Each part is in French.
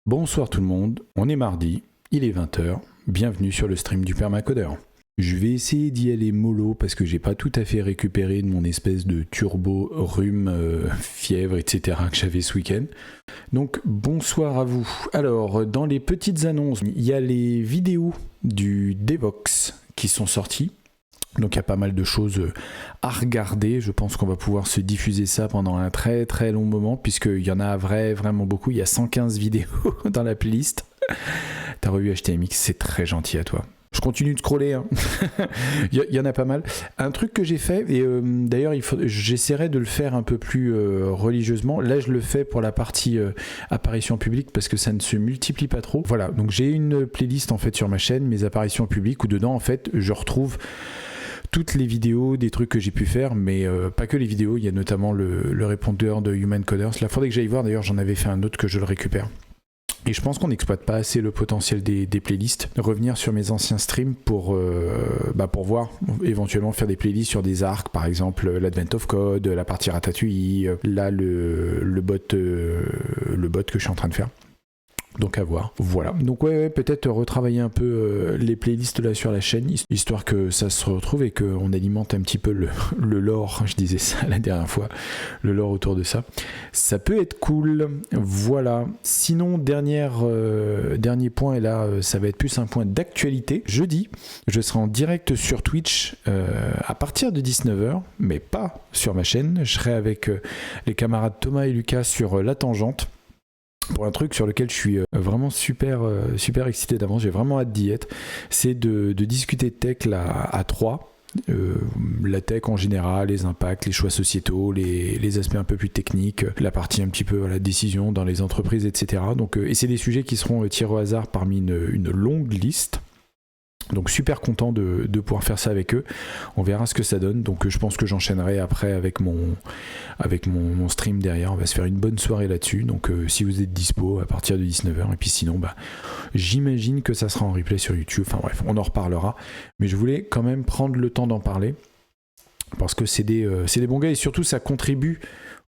Bonsoir tout le monde, on est mardi, il est 20h, bienvenue sur le stream du permacodeur. Je vais essayer d'y aller mollo parce que j'ai pas tout à fait récupéré de mon espèce de turbo rhume, fièvre, etc. que j'avais ce week-end. Donc bonsoir à vous. Alors dans les petites annonces, il y a les vidéos du Devox qui sont sorties. Donc il y a pas mal de choses à regarder, je pense qu'on va pouvoir se diffuser ça pendant un très très long moment puisqu'il y en a vraiment beaucoup, il y a 115 vidéos dans la playlist. T'as revu HTMX, c'est très gentil à toi. Je continue de scroller, hein. Il y en a pas mal. Un truc que j'ai fait, et d'ailleurs j'essaierai de le faire un peu plus religieusement. Là je le fais pour la partie apparition publique parce que ça ne se multiplie pas trop. Voilà, donc j'ai une playlist en fait sur ma chaîne, mes apparitions publiques, où dedans en fait je retrouve toutes les vidéos, des trucs que j'ai pu faire, mais pas que les vidéos, il y a notamment le répondeur de Human Coders. Là, il faudrait que j'aille voir, d'ailleurs j'en avais fait un autre que je le récupère. Et je pense qu'on n'exploite pas assez le potentiel des playlists. Revenir sur mes anciens streams pour voir, éventuellement faire des playlists sur des arcs, par exemple l'Advent of Code, la partie Ratatouille, là le bot que je suis en train de faire. Donc à voir. Voilà. Donc ouais, peut-être retravailler un peu les playlists là sur la chaîne, histoire que ça se retrouve et qu'on alimente un petit peu le lore, je disais ça la dernière fois, le lore autour de ça. Ça peut être cool. Voilà. Sinon, dernier point, et là, ça va être plus un point d'actualité. Jeudi, je serai en direct sur Twitch à partir de 19h, mais pas sur ma chaîne. Je serai avec les camarades Thomas et Lucas sur La Tangente, pour un truc sur lequel je suis vraiment super excité d'avance, j'ai vraiment hâte d'y être, c'est de discuter de tech là, à 3, la tech en général, les impacts, les choix sociétaux, les aspects un peu plus techniques, la partie un petit peu la décision dans les entreprises, etc. Donc, et c'est des sujets qui seront tirés au hasard parmi une longue liste. Donc super content de pouvoir faire ça avec eux. On verra ce que ça donne. Donc je pense que j'enchaînerai après avec mon stream derrière. On va se faire une bonne soirée là-dessus. Donc si vous êtes dispo à partir de 19h. Et puis sinon, j'imagine que ça sera en replay sur YouTube. Enfin bref, on en reparlera. Mais je voulais quand même prendre le temps d'en parler. Parce que c'est des bons gars. Et surtout, ça contribue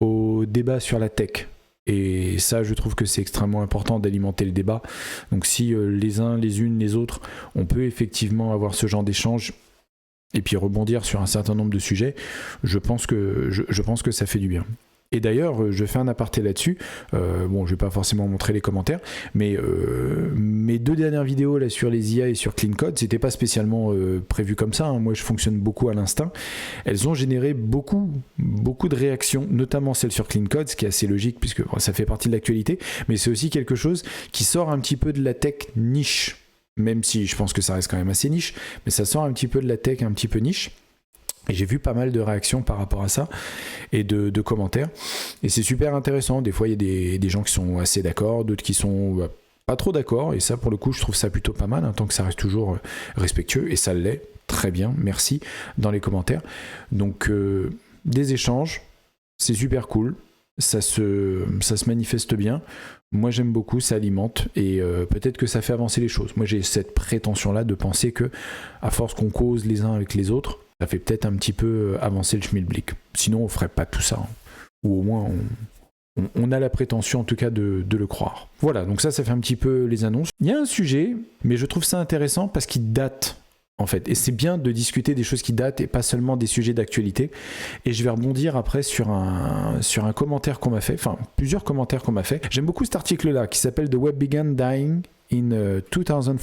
au débat sur la tech. Et ça, je trouve que c'est extrêmement important d'alimenter le débat. Donc si les uns, les unes, les autres, on peut effectivement avoir ce genre d'échange et puis rebondir sur un certain nombre de sujets, je pense que ça fait du bien. Et d'ailleurs, je fais un aparté là-dessus. Je vais pas forcément montrer les commentaires, mais mes 2 dernières vidéos là sur les IA et sur Clean Code, c'était pas spécialement prévu comme ça, hein. Moi, je fonctionne beaucoup à l'instinct. Elles ont généré beaucoup de réactions, notamment celle sur Clean Code, ce qui est assez logique puisque ça fait partie de l'actualité, mais c'est aussi quelque chose qui sort un petit peu de la tech niche, même si je pense que ça reste quand même assez niche, mais ça sort un petit peu de la tech un petit peu niche. Et j'ai vu pas mal de réactions par rapport à ça et de commentaires. Et c'est super intéressant. Des fois, il y a des gens qui sont assez d'accord, d'autres qui sont pas trop d'accord. Et ça, pour le coup, je trouve ça plutôt pas mal, hein, tant que ça reste toujours respectueux. Et ça l'est. Très bien. Merci dans les commentaires. Donc, des échanges. C'est super cool. Ça se manifeste bien. Moi, j'aime beaucoup. Ça alimente. Et peut-être que ça fait avancer les choses. Moi, j'ai cette prétention-là de penser que, à force qu'on cause les uns avec les autres, ça fait peut-être un petit peu avancer le schmilblick. Sinon, on ferait pas tout ça. Hein. Ou au moins, on a la prétention, en tout cas, de le croire. Voilà, donc ça fait un petit peu les annonces. Il y a un sujet, mais je trouve ça intéressant parce qu'il date, en fait. Et c'est bien de discuter des choses qui datent et pas seulement des sujets d'actualité. Et je vais rebondir après sur un commentaire qu'on m'a fait, enfin, plusieurs commentaires qu'on m'a fait. J'aime beaucoup cet article-là qui s'appelle The Web Began Dying in 2014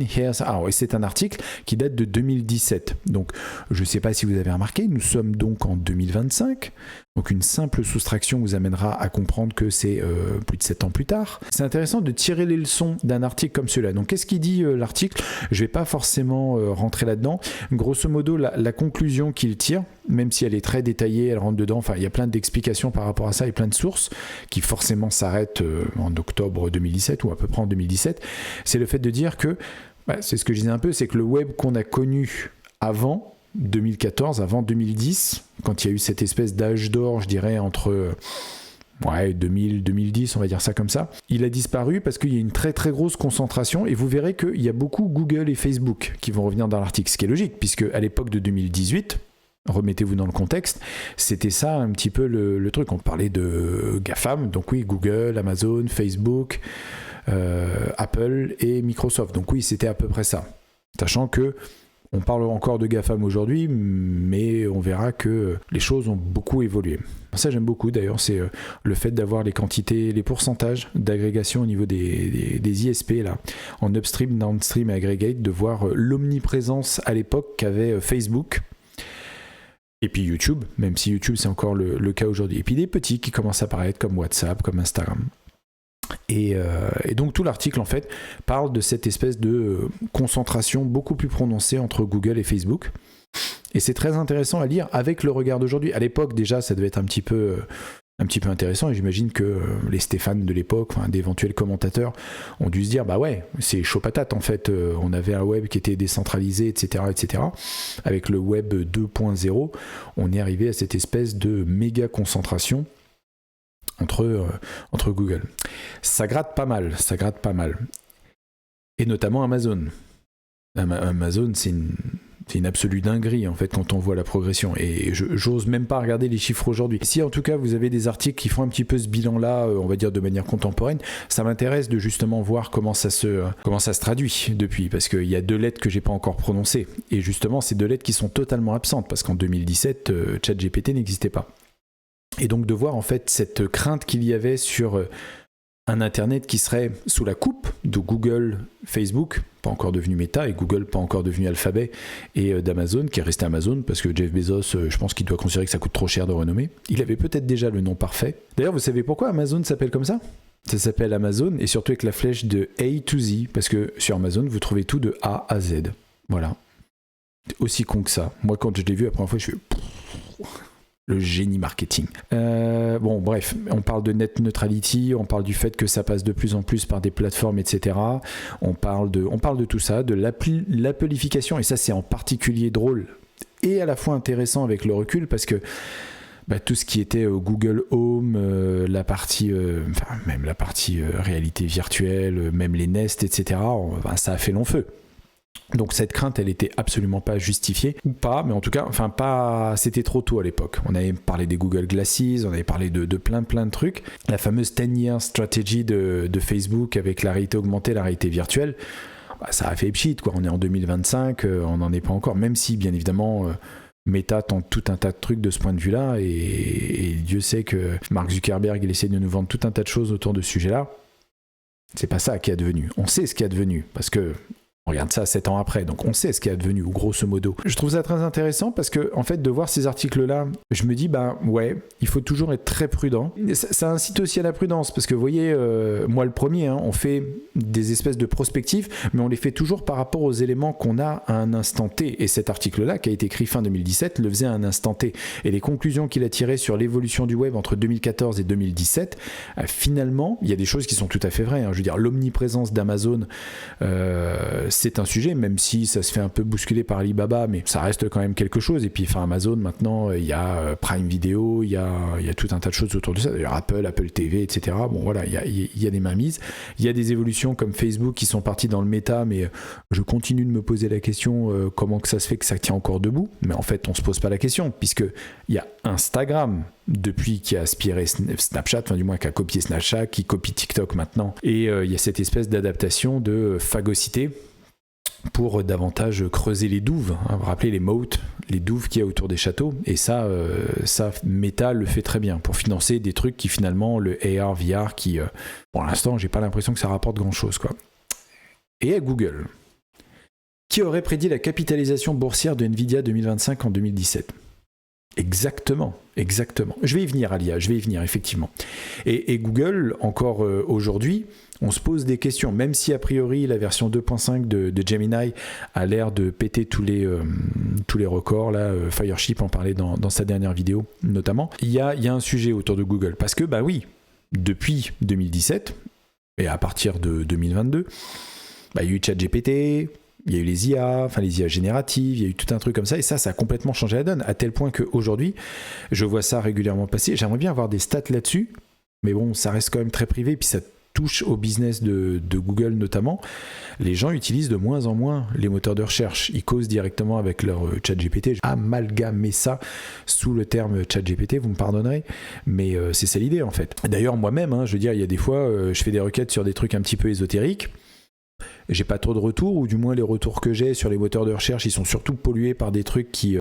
Here's How. Et c'est un article qui date de 2017. Donc, je ne sais pas si vous avez remarqué, nous sommes donc en 2025. Donc, une simple soustraction vous amènera à comprendre que c'est plus de 7 ans plus tard. C'est intéressant de tirer les leçons d'un article comme celui-là. Donc, qu'est-ce qu'il dit l'article ? Je ne vais pas forcément rentrer là-dedans. Grosso modo, la conclusion qu'il tire, même si elle est très détaillée, elle rentre dedans, enfin, il y a plein d'explications par rapport à ça et plein de sources qui forcément s'arrêtent en octobre 2017 ou à peu près en 2017. C'est le fait de dire que, c'est ce que je disais un peu, c'est que le web qu'on a connu avant 2014, avant 2010, quand il y a eu cette espèce d'âge d'or, je dirais, entre 2000, 2010, on va dire ça comme ça, il a disparu parce qu'il y a une très très grosse concentration et vous verrez qu'il y a beaucoup Google et Facebook qui vont revenir dans l'article, ce qui est logique, puisque à l'époque de 2018, remettez-vous dans le contexte, c'était ça un petit peu le truc, on parlait de GAFAM, donc oui, Google, Amazon, Facebook, Apple et Microsoft. Donc oui, c'était à peu près ça. Sachant que on parle encore de GAFAM aujourd'hui, mais on verra que les choses ont beaucoup évolué. Ça, j'aime beaucoup d'ailleurs, c'est le fait d'avoir les quantités, les pourcentages d'agrégation au niveau des ISP, là, en upstream, downstream et aggregate, de voir l'omniprésence à l'époque qu'avait Facebook. Et puis YouTube, même si YouTube c'est encore le cas aujourd'hui. Et puis des petits qui commencent à apparaître comme WhatsApp, comme Instagram. Et donc tout l'article en fait parle de cette espèce de concentration beaucoup plus prononcée entre Google et Facebook. Et c'est très intéressant à lire avec le regard d'aujourd'hui. À l'époque déjà ça devait être un petit peu intéressant, et j'imagine que les Stéphane de l'époque, enfin, d'éventuels commentateurs ont dû se dire bah ouais, c'est chaud patate en fait, on avait un web qui était décentralisé, etc. Avec le web 2.0, on est arrivé à cette espèce de méga concentration entre Google. Ça gratte pas mal. Et notamment Amazon. Amazon, c'est une absolue dinguerie en fait quand on voit la progression. Et j'ose même pas regarder les chiffres aujourd'hui. Si en tout cas vous avez des articles qui font un petit peu ce bilan-là, on va dire de manière contemporaine, ça m'intéresse de justement voir comment ça se traduit depuis. Parce qu'il y a 2 lettres que j'ai pas encore prononcées. Et justement, ces 2 lettres qui sont totalement absentes. Parce qu'en 2017, ChatGPT n'existait pas. Et donc de voir en fait cette crainte qu'il y avait sur un Internet qui serait sous la coupe de Google, Facebook, pas encore devenu Meta, et Google pas encore devenu Alphabet, et d'Amazon, qui est resté Amazon, parce que Jeff Bezos, je pense qu'il doit considérer que ça coûte trop cher de renommer. Il avait peut-être déjà le nom parfait. D'ailleurs, vous savez pourquoi Amazon s'appelle comme ça ? Ça s'appelle Amazon, et surtout avec la flèche de A to Z, parce que sur Amazon, vous trouvez tout de A à Z. Voilà. Aussi con que ça. Moi, quand je l'ai vu la première fois, je fais... Le génie marketing. Bon, bref, on parle de net neutrality, on parle du fait que ça passe de plus en plus par des plateformes, etc. On parle de tout ça, de l'appelification, et ça c'est en particulier drôle et à la fois intéressant avec le recul, parce que tout ce qui était Google Home, la partie réalité virtuelle, même les Nest, etc., ça a fait long feu. Donc cette crainte, elle était absolument pas justifiée, ou pas, mais en tout cas, c'était trop tôt à l'époque. On avait parlé des Google Glasses, on avait parlé de plein de trucs. La fameuse 10-year strategy de Facebook avec la réalité augmentée, la réalité virtuelle, ça a fait pchit, quoi. On est en 2025, on n'en est pas encore, même si, bien évidemment... Meta tente tout un tas de trucs de ce point de vue-là, et Dieu sait que Mark Zuckerberg, il essaie de nous vendre tout un tas de choses autour de ce sujet-là. C'est pas ça qui est advenu. On sait ce qui est advenu, parce que on regarde ça 7 ans après, donc on sait ce qui est advenu, ou grosso modo. Je trouve ça très intéressant parce que, en fait, de voir ces articles-là, je me dis, ouais, il faut toujours être très prudent. Ça incite aussi à la prudence, parce que vous voyez, moi le premier, on fait des espèces de prospectives, mais on les fait toujours par rapport aux éléments qu'on a à un instant T. Et cet article-là, qui a été écrit fin 2017, le faisait à un instant T. Et les conclusions qu'il a tirées sur l'évolution du web entre 2014 et 2017, finalement, il y a des choses qui sont tout à fait vraies. Je veux dire, l'omniprésence d'Amazon, c'est un sujet, même si ça se fait un peu bousculer par Alibaba, mais ça reste quand même quelque chose. Et puis Amazon, maintenant, il y a Prime Video, il y a tout un tas de choses autour de ça, d'ailleurs Apple TV, etc. Bon voilà, il y a des mainmises, il y a des évolutions comme Facebook qui sont parties dans le méta, mais je continue de me poser la question, comment que ça se fait que ça tient encore debout. Mais en fait, on se pose pas la question, puisque il y a Instagram depuis qui a aspiré Snapchat, enfin du moins qui a copié Snapchat, qui copie TikTok maintenant, et il y a cette espèce d'adaptation de phagocité pour davantage creuser les douves, vous vous rappelez les moats, les douves qu'il y a autour des châteaux, et ça Meta le fait très bien pour financer des trucs qui finalement, le AR, VR, qui pour l'instant j'ai pas l'impression que ça rapporte grand chose, quoi. Et à Google, qui aurait prédit la capitalisation boursière de Nvidia 2025 en 2017 ? Exactement. Je vais y venir, Alia, effectivement. Et Google, encore aujourd'hui, on se pose des questions, même si a priori la version 2.5 de Gemini a l'air de péter tous les records, là, Fireship en parlait dans sa dernière vidéo notamment. Il y a un sujet autour de Google, parce que oui, depuis 2017, et à partir de 2022, il y a eu ChatGPT, il y a eu les IA génératives, il y a eu tout un truc comme ça, et ça a complètement changé la donne, à tel point qu'aujourd'hui, je vois ça régulièrement passer. J'aimerais bien avoir des stats là-dessus, mais bon, ça reste quand même très privé, puis touche au business de Google notamment, les gens utilisent de moins en moins les moteurs de recherche. Ils causent directement avec leur ChatGPT. J'ai amalgamé ça sous le terme ChatGPT, vous me pardonnerez, mais c'est ça l'idée en fait. D'ailleurs moi-même, je veux dire, il y a des fois, je fais des requêtes sur des trucs un petit peu ésotériques. J'ai pas trop de retours, ou du moins les retours que j'ai sur les moteurs de recherche, ils sont surtout pollués par des trucs qui...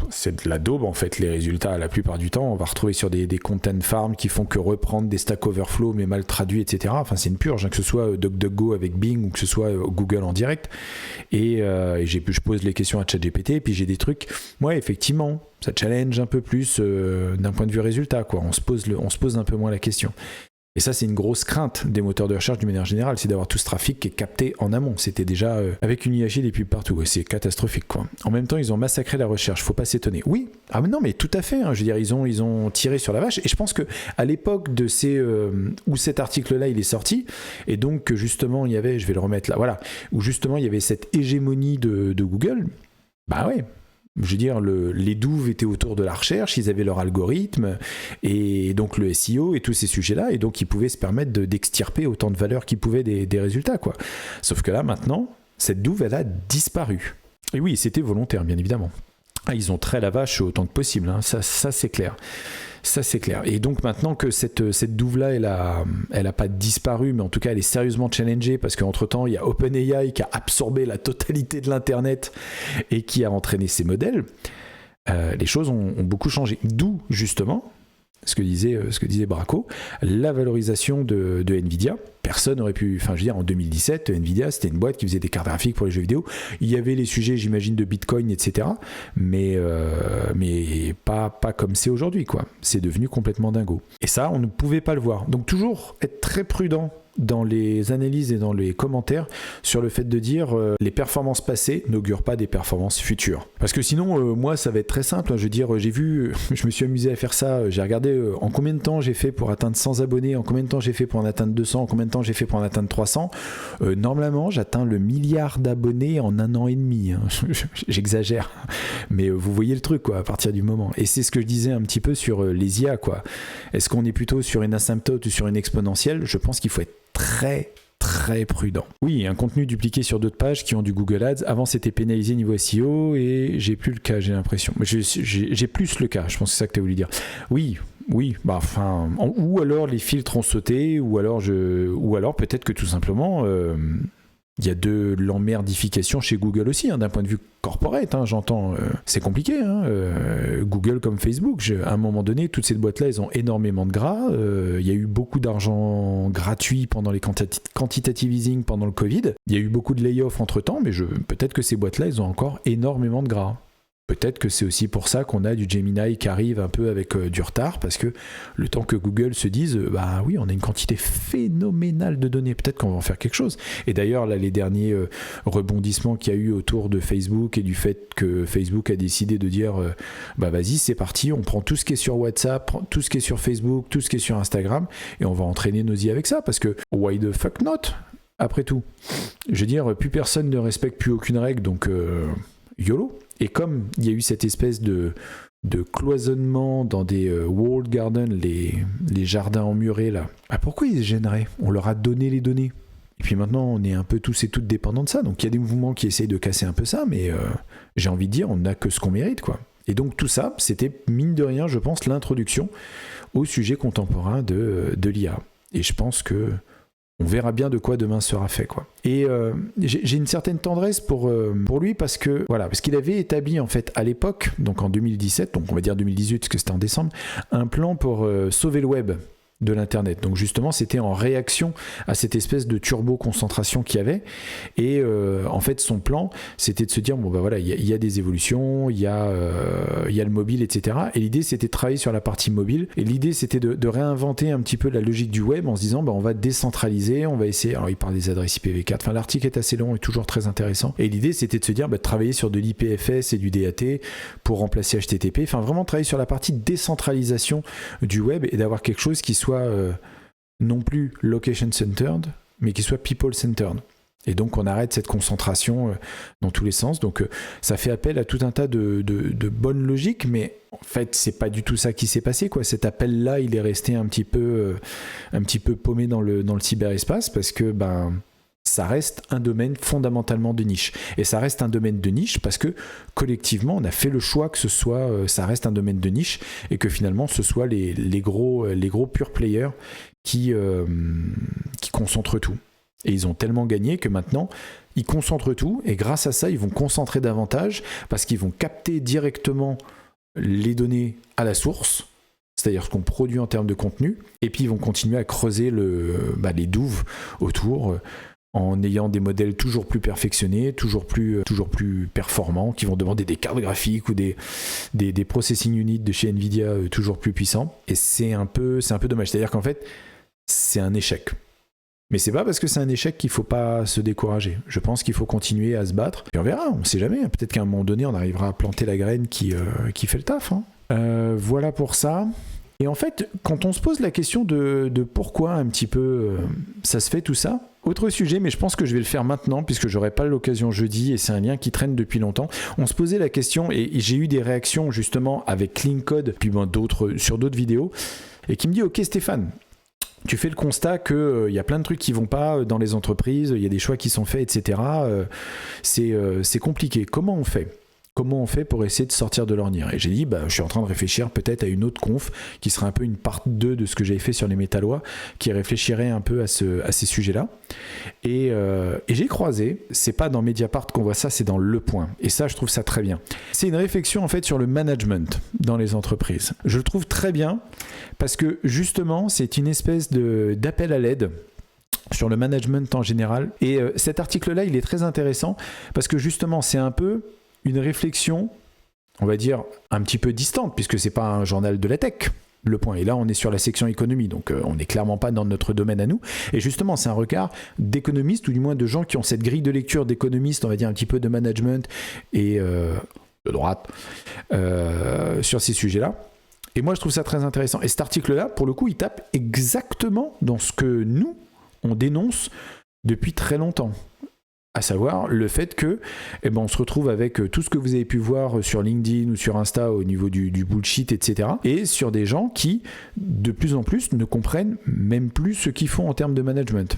c'est de la daube en fait, les résultats la plupart du temps. On va retrouver sur des content farms qui font que reprendre des Stack Overflow mais mal traduits, etc. Enfin c'est une purge, que ce soit DuckDuckGo avec Bing ou que ce soit Google en direct. Et je pose les questions à ChatGPT, et puis j'ai des trucs, ouais effectivement, ça challenge un peu plus d'un point de vue résultat, quoi. On se pose un peu moins la question. Et ça, c'est une grosse crainte des moteurs de recherche d'une manière générale, c'est d'avoir tout ce trafic qui est capté en amont. C'était déjà avec une IAG des pubs partout, ouais, c'est catastrophique, quoi. En même temps, ils ont massacré la recherche, faut pas s'étonner. Oui, mais non, mais tout à fait. Je veux dire, ils ont tiré sur la vache. Et je pense que à l'époque de où cet article-là il est sorti, et donc justement il y avait, je vais le remettre là, voilà, où justement il y avait cette hégémonie de Google. Bah ouais. Je veux dire, les douves étaient autour de la recherche, ils avaient leur algorithme, et donc le SEO et tous ces sujets-là, et donc ils pouvaient se permettre d'extirper autant de valeur qu'ils pouvaient des résultats, quoi. Sauf que là, maintenant, cette douve, elle a disparu. Et oui, c'était volontaire, bien évidemment. Ils ont trait la vache autant que possible, ça c'est clair. Ça c'est clair. Et donc maintenant que cette douve-là, elle a pas disparu, mais en tout cas elle est sérieusement challengée, parce qu'entre-temps il y a OpenAI qui a absorbé la totalité de l'internet et qui a entraîné ces modèles, les choses ont beaucoup changé. D'où justement ce que disait Braco, la valorisation de Nvidia. Personne n'aurait pu, je veux dire, en 2017, Nvidia, c'était une boîte qui faisait des cartes graphiques pour les jeux vidéo. Il y avait les sujets, j'imagine, de Bitcoin, etc. Mais pas comme c'est aujourd'hui, quoi. C'est devenu complètement dingo. Et ça, on ne pouvait pas le voir. Donc toujours être très prudent dans les analyses et dans les commentaires sur le fait de dire les performances passées n'augurent pas des performances futures. Parce que sinon, moi, ça va être très simple. Je veux dire, je me suis amusé à faire ça. J'ai regardé en combien de temps j'ai fait pour atteindre 100 abonnés, en combien de temps j'ai fait pour en atteindre 200, en combien de temps j'ai fait pour en atteindre 300. Normalement, j'atteins le milliard d'abonnés en 1 an et demi. J'exagère. Mais vous voyez le truc, quoi, à partir du moment. Et c'est ce que je disais un petit peu sur les IA, quoi. Est-ce qu'on est plutôt sur une asymptote ou sur une exponentielle ? Je pense qu'il faut être très très prudent. Oui, un contenu dupliqué sur d'autres pages qui ont du Google Ads. Avant, c'était pénalisé niveau SEO et j'ai plus le cas, j'ai l'impression. Mais j'ai plus le cas, je pense que c'est ça que tu as voulu dire. Oui, ou alors les filtres ont sauté, ou alors peut-être que tout simplement il y a de l'emmerdification chez Google aussi, d'un point de vue corporate, j'entends. C'est compliqué, Google comme Facebook. À un moment donné, toutes ces boîtes-là, elles ont énormément de gras. Il y a eu beaucoup d'argent gratuit pendant les quantitative easing pendant le Covid. Il y a eu beaucoup de layoffs entre-temps, mais peut-être que ces boîtes-là, elles ont encore énormément de gras. Peut-être que c'est aussi pour ça qu'on a du Gemini qui arrive un peu avec du retard, parce que le temps que Google se dise oui, on a une quantité phénoménale de données, peut-être qu'on va en faire quelque chose. Et d'ailleurs, là, les derniers rebondissements qu'il y a eu autour de Facebook et du fait que Facebook a décidé de dire vas-y, c'est parti, on prend tout ce qui est sur WhatsApp, tout ce qui est sur Facebook, tout ce qui est sur Instagram, et on va entraîner nos IA avec ça, parce que why the fuck not, après tout. Je veux dire, plus personne ne respecte plus aucune règle, donc YOLO. Et comme il y a eu cette espèce de cloisonnement dans des walled gardens, les jardins emmurés là, pourquoi ils se gêneraient ? On leur a donné les données. Et puis maintenant, on est un peu tous et toutes dépendants de ça. Donc il y a des mouvements qui essayent de casser un peu ça, mais j'ai envie de dire, on n'a que ce qu'on mérite, quoi. Et donc tout ça, c'était mine de rien, je pense, l'introduction au sujet contemporain de l'IA. Et je pense que on verra bien de quoi demain sera fait, quoi. Et j'ai une certaine tendresse pour lui parce qu'il avait établi en fait à l'époque, donc en 2017, donc on va dire 2018 parce que c'était en décembre, un plan pour sauver le web de l'internet. Donc justement, c'était en réaction à cette espèce de turbo-concentration qu'il y avait. Et en fait, son plan, c'était de se dire, il y a des évolutions, il y a le mobile, etc. Et l'idée, c'était de travailler sur la partie mobile. Et l'idée, c'était de réinventer un petit peu la logique du web en se disant, on va décentraliser, on va essayer... Alors, il parle des adresses IPv4. Enfin, l'article est assez long et toujours très intéressant. Et l'idée, c'était de se dire, de travailler sur de l'IPFS et du DAT pour remplacer HTTP. Enfin, vraiment travailler sur la partie décentralisation du web et d'avoir quelque chose qui soit non plus location-centered, mais qui soit people-centered. Et donc on arrête cette concentration dans tous les sens. Donc ça fait appel à tout un tas de bonnes logiques, mais en fait c'est pas du tout ça qui s'est passé, quoi. Cet appel-là, il est resté un petit peu paumé dans le cyberespace, parce que ça reste un domaine fondamentalement de niche. Et ça reste un domaine de niche parce que collectivement, on a fait le choix que ça reste un domaine de niche, et que finalement ce soit les gros pure players qui concentrent tout. Et ils ont tellement gagné que maintenant, ils concentrent tout, et grâce à ça, ils vont concentrer davantage, parce qu'ils vont capter directement les données à la source, c'est-à-dire ce qu'on produit en termes de contenu, et puis ils vont continuer à creuser les douves autour, en ayant des modèles toujours plus perfectionnés, toujours plus performants, qui vont demander des cartes graphiques ou des processing units de chez Nvidia toujours plus puissants. Et c'est un peu dommage. C'est-à-dire qu'en fait, c'est un échec. Mais c'est pas parce que c'est un échec qu'il faut pas se décourager. Je pense qu'il faut continuer à se battre. Et on verra, on sait jamais. Peut-être qu'à un moment donné, on arrivera à planter la graine qui fait le taf. Voilà pour ça. Et en fait, quand on se pose la question de pourquoi un petit peu ça se fait tout ça, autre sujet, mais je pense que je vais le faire maintenant puisque j'aurai pas l'occasion jeudi, et c'est un lien qui traîne depuis longtemps. On se posait la question, et j'ai eu des réactions justement avec Clean Code, puis sur d'autres vidéos, et qui me dit: ok Stéphane, tu fais le constat qu'il y a plein de trucs qui vont pas dans les entreprises, il y a des choix qui sont faits, etc. C'est compliqué. Comment on fait ? Comment on fait pour essayer de sortir de l'ornière ? Et j'ai dit, je suis en train de réfléchir peut-être à une autre conf qui serait un peu une part 2 de ce que j'avais fait sur les métallois, qui réfléchirait un peu à ces sujets-là. Et j'ai croisé, c'est pas dans Mediapart qu'on voit ça, c'est dans Le Point. Et ça, je trouve ça très bien. C'est une réflexion en fait sur le management dans les entreprises. Je le trouve très bien parce que justement, c'est une espèce d'appel à l'aide sur le management en général. Et cet article-là, il est très intéressant parce que justement, c'est un peu une réflexion, on va dire, un petit peu distante, puisque c'est pas un journal de la tech, Le Point. Et là, on est sur la section économie, donc on n'est clairement pas dans notre domaine à nous. Et justement, c'est un regard d'économistes, ou du moins de gens qui ont cette grille de lecture d'économistes, on va dire un petit peu de management et de droite, sur ces sujets-là. Et moi, je trouve ça très intéressant. Et cet article-là, pour le coup, il tape exactement dans ce que nous, on dénonce depuis très longtemps. À savoir le fait que on se retrouve avec tout ce que vous avez pu voir sur LinkedIn ou sur Insta au niveau du bullshit, etc. Et sur des gens qui, de plus en plus, ne comprennent même plus ce qu'ils font en termes de management.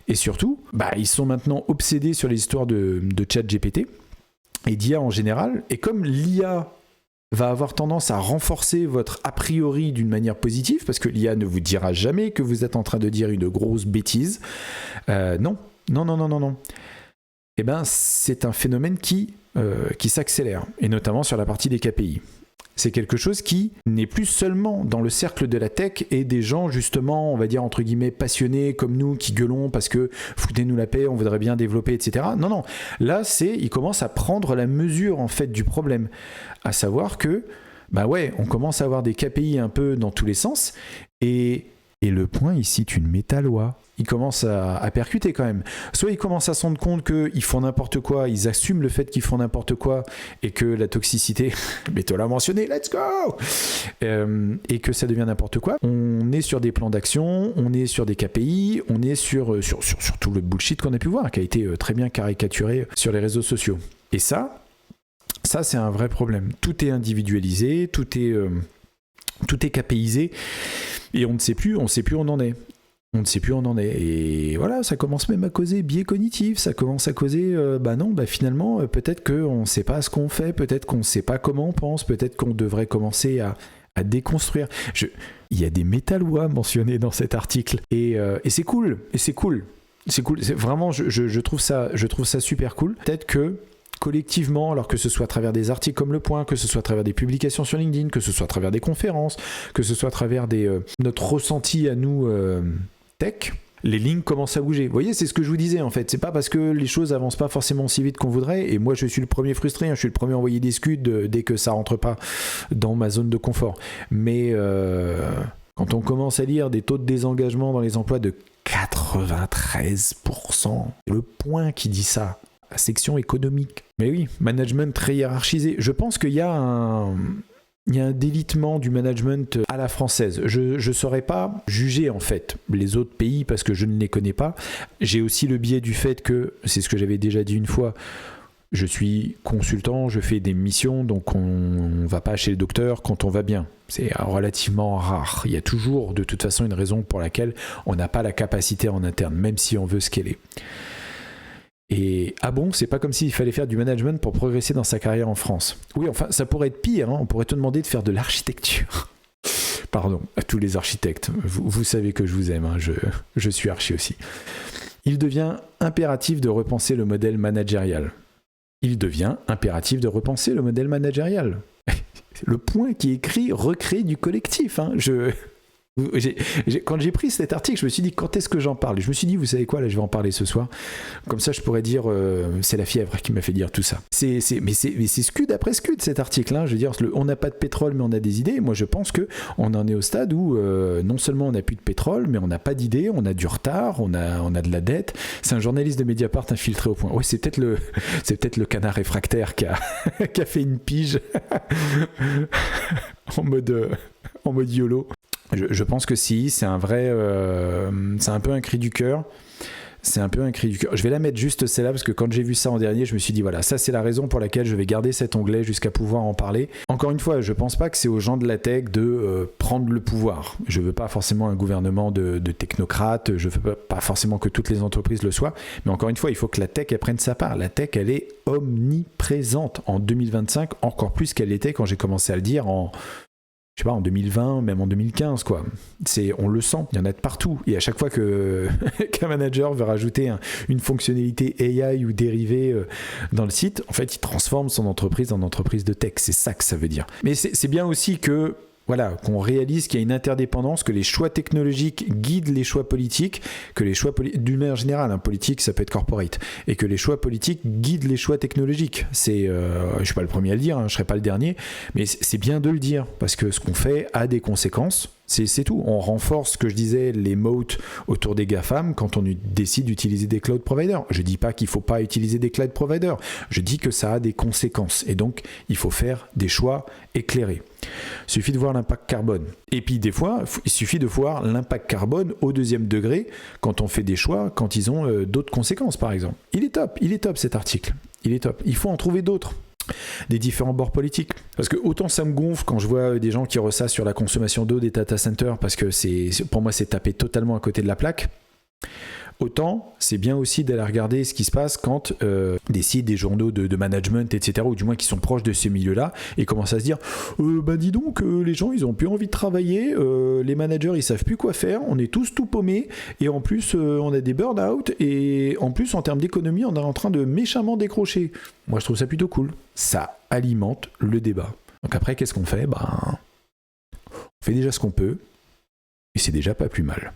Et surtout, ils sont maintenant obsédés sur les histoires de ChatGPT et d'IA en général. Et comme l'IA va avoir tendance à renforcer votre a priori d'une manière positive, parce que l'IA ne vous dira jamais que vous êtes en train de dire une grosse bêtise. Non. C'est un phénomène qui s'accélère, et notamment sur la partie des KPI. C'est quelque chose qui n'est plus seulement dans le cercle de la tech et des gens justement, on va dire entre guillemets passionnés comme nous qui gueulons parce que foutez-nous la paix, on voudrait bien développer, etc. Non, là il commence à prendre la mesure en fait du problème, à savoir que on commence à avoir des KPI un peu dans tous les sens, et Le Point il cite une méta-loi. Ils commencent à percuter quand même. Soit ils commencent à se rendre compte qu'ils font n'importe quoi, ils assument le fait qu'ils font n'importe quoi et que la toxicité, mais tu l'as mentionné, let's go, et que ça devient n'importe quoi. On est sur des plans d'action, on est sur des KPI, on est sur tout le bullshit qu'on a pu voir, qui a été très bien caricaturé sur les réseaux sociaux. Et ça c'est un vrai problème. Tout est individualisé, tout est KPIsé, et on ne sait plus où on en est. Et voilà, ça commence même à causer biais cognitifs, ça commence à causer, finalement, peut-être qu'on ne sait pas ce qu'on fait, peut-être qu'on ne sait pas comment on pense, peut-être qu'on devrait commencer à déconstruire. Il y a des méta-lois mentionnées dans cet article, et c'est cool, c'est vraiment, je trouve ça super cool. Peut-être que collectivement, alors que ce soit à travers des articles comme Le Point, que ce soit à travers des publications sur LinkedIn, que ce soit à travers des conférences, que ce soit à travers notre ressenti à nous tech, les lignes commencent à bouger. Vous voyez, c'est ce que je vous disais en fait. C'est pas parce que les choses avancent pas forcément aussi vite qu'on voudrait, et moi je suis le premier frustré, je suis le premier envoyé des scuds dès que ça rentre pas dans ma zone de confort. Mais quand on commence à lire des taux de désengagement dans les emplois de 93%, c'est Le Point qui dit ça. La section économique. Mais oui, management très hiérarchisé. Je pense qu'il y a il y a un délitement du management à la française. Je ne saurais pas juger en fait les autres pays parce que je ne les connais pas. J'ai aussi le biais du fait que, c'est ce que j'avais déjà dit une fois, je suis consultant, je fais des missions, donc on ne va pas chez le docteur quand on va bien. C'est relativement rare. Il y a toujours de toute façon une raison pour laquelle on n'a pas la capacité en interne, même si on veut scaler. Et c'est pas comme s'il fallait faire du management pour progresser dans sa carrière en France. Oui, enfin, ça pourrait être pire, hein. On pourrait te demander de faire de l'architecture. Pardon, à tous les architectes. Vous savez que je vous aime, hein. Je suis archi aussi. Il devient impératif de repenser le modèle managérial. Le point qui est écrit recrée du collectif. Hein. Quand j'ai pris cet article, je me suis dit quand est-ce que j'en parle ? Et je me suis dit, vous savez quoi, là je vais en parler ce soir. Comme ça, je pourrais dire, c'est la fièvre qui m'a fait dire tout ça. Mais c'est scud après scud cet article. Hein. Je veux dire, on n'a pas de pétrole, mais on a des idées. Moi, je pense qu'on en est au stade où non seulement on n'a plus de pétrole, mais on n'a pas d'idées, on a du retard, on a de la dette. C'est un journaliste de Mediapart infiltré au point. Oui, c'est peut-être le canard réfractaire qui a fait une pige en mode YOLO. Je pense que si, c'est un vrai... c'est un peu un cri du cœur. Je vais la mettre juste celle-là parce que quand j'ai vu ça en dernier, je me suis dit voilà, ça c'est la raison pour laquelle je vais garder cet onglet jusqu'à pouvoir en parler. Encore une fois, je pense pas que c'est aux gens de la tech de prendre le pouvoir. Je veux pas forcément un gouvernement de technocrates, je veux pas forcément que toutes les entreprises le soient, mais encore une fois, il faut que la tech elle prenne sa part. La tech, elle est omniprésente en 2025, encore plus qu'elle l'était quand j'ai commencé à le dire en 2020, même en 2015, quoi. On le sent, il y en a de partout. Et à chaque fois qu'un manager veut rajouter une fonctionnalité AI ou dérivée dans le site, en fait, il transforme son entreprise en entreprise de tech. C'est ça que ça veut dire. Mais c'est bien aussi qu'on réalise qu'il y a une interdépendance, que les choix technologiques guident les choix politiques, que les choix d'une manière générale, politique ça peut être corporate, et que les choix politiques guident les choix technologiques. Je ne suis pas le premier à le dire, je ne serai pas le dernier, mais c'est bien de le dire, parce que ce qu'on fait a des conséquences. C'est tout. On renforce ce que je disais, les moats autour des GAFAM quand on décide d'utiliser des cloud providers. Je ne dis pas qu'il ne faut pas utiliser des cloud providers. Je dis que ça a des conséquences. Et donc, il faut faire des choix éclairés. Il suffit de voir l'impact carbone. Et puis, des fois, il suffit de voir l'impact carbone au 2e degré quand on fait des choix, quand ils ont d'autres conséquences, par exemple. Il est top cet article. Il est top. Il faut en trouver d'autres. Des différents bords politiques. Parce que autant ça me gonfle quand je vois des gens qui ressassent sur la consommation d'eau des data centers, parce que pour moi c'est tapé totalement à côté de la plaque. Autant c'est bien aussi d'aller regarder ce qui se passe quand des sites, des journaux de management, etc., ou du moins qui sont proches de ce milieu-là, et commencent à se dire dis donc, les gens ils ont plus envie de travailler, les managers ils savent plus quoi faire, on est tous tout paumés, et en plus on a des burn-out, et en plus en termes d'économie on est en train de méchamment décrocher. Moi je trouve ça plutôt cool. Ça alimente le débat. Donc après qu'est-ce qu'on fait ? On fait déjà ce qu'on peut, et c'est déjà pas plus mal.